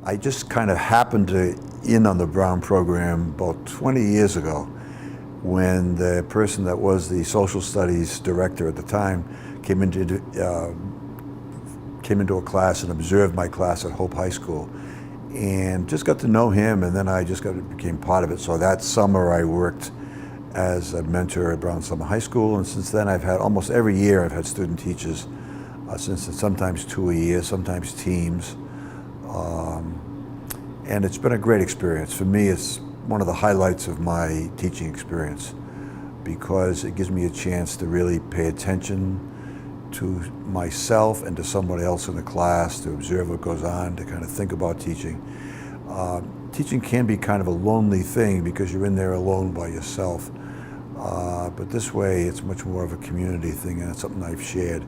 I just kind of happened to in on the Brown program about 20 years ago when the person that was the social studies director at the time came into a class and observed my class at Hope High School, and just got to know him, and then I just became part of it. So that summer I worked as a mentor at Brown Summer High School, and since then I've had almost every year I've had student teachers, since it's sometimes 2 a year, sometimes teams. And it's been a great experience. For me, it's one of the highlights of my teaching experience because it gives me a chance to really pay attention to myself and to somebody else in the class, to observe what goes on, to kind of think about teaching. Teaching can be kind of a lonely thing because you're in there alone by yourself. But this way, it's much more of a community thing, and it's something I've shared.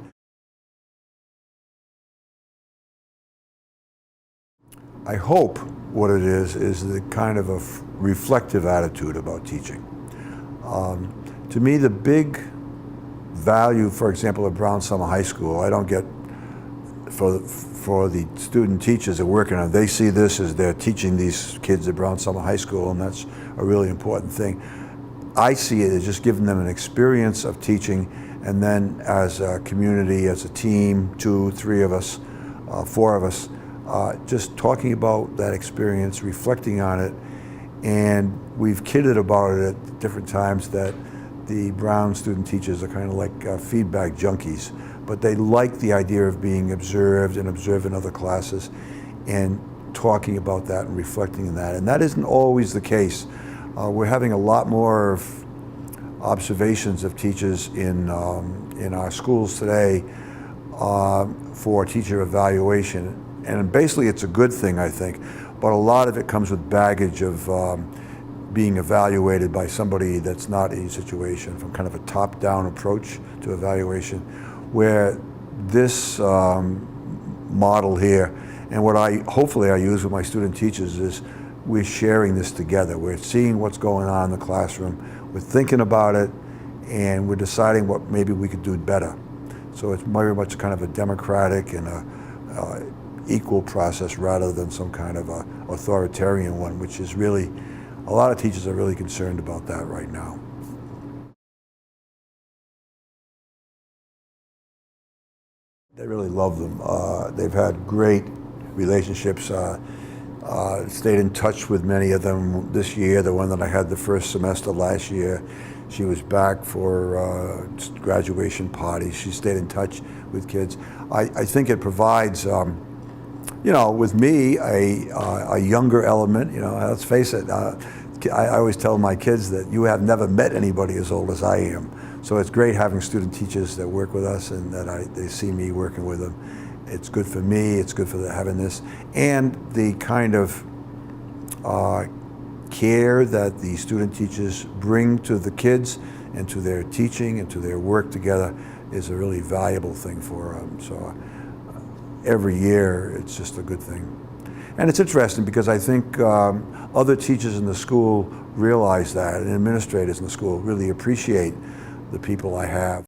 I hope what it is the kind of a reflective attitude about teaching. To me, the big value, for example, at Brown Summer High School, I don't get for the student teachers that are working on it, they see this as they're teaching these kids at Brown Summer High School, and that's a really important thing. I see it as just giving them an experience of teaching, and then as a community, as a team, 2, 3 of us, 4 of us, just talking about that experience, reflecting on it, and we've kidded about it at different times that the Brown student teachers are kind of like feedback junkies, but they like the idea of being observed and observing other classes and talking about that and reflecting on that. And that isn't always the case. We're having a lot more observations of teachers in our schools today for teacher evaluation. And basically it's a good thing, I think, but a lot of it comes with baggage of being evaluated by somebody that's not in a situation, from kind of a top-down approach to evaluation, where this model here, and what hopefully I use with my student teachers, is we're sharing this together. We're seeing what's going on in the classroom, we're thinking about it, and we're deciding what maybe we could do better. So it's very much kind of a democratic and a equal process rather than some kind of a authoritarian one, which is really, a lot of teachers are really concerned about that right now. They really love them. They've had great relationships, stayed in touch with many of them this year. The one that I had the first semester last year, she was back for graduation parties. She stayed in touch with kids. I think it provides you know, with me, a younger element. You know, let's face it, I always tell my kids that you have never met anybody as old as I am. So it's great having student teachers that work with us and that they see me working with them. It's good for me, it's good for having this. And the kind of care that the student teachers bring to the kids and to their teaching and to their work together is a really valuable thing for them. So every year, it's just a good thing. And it's interesting because I think other teachers in the school realize that, and administrators in the school really appreciate the people I have.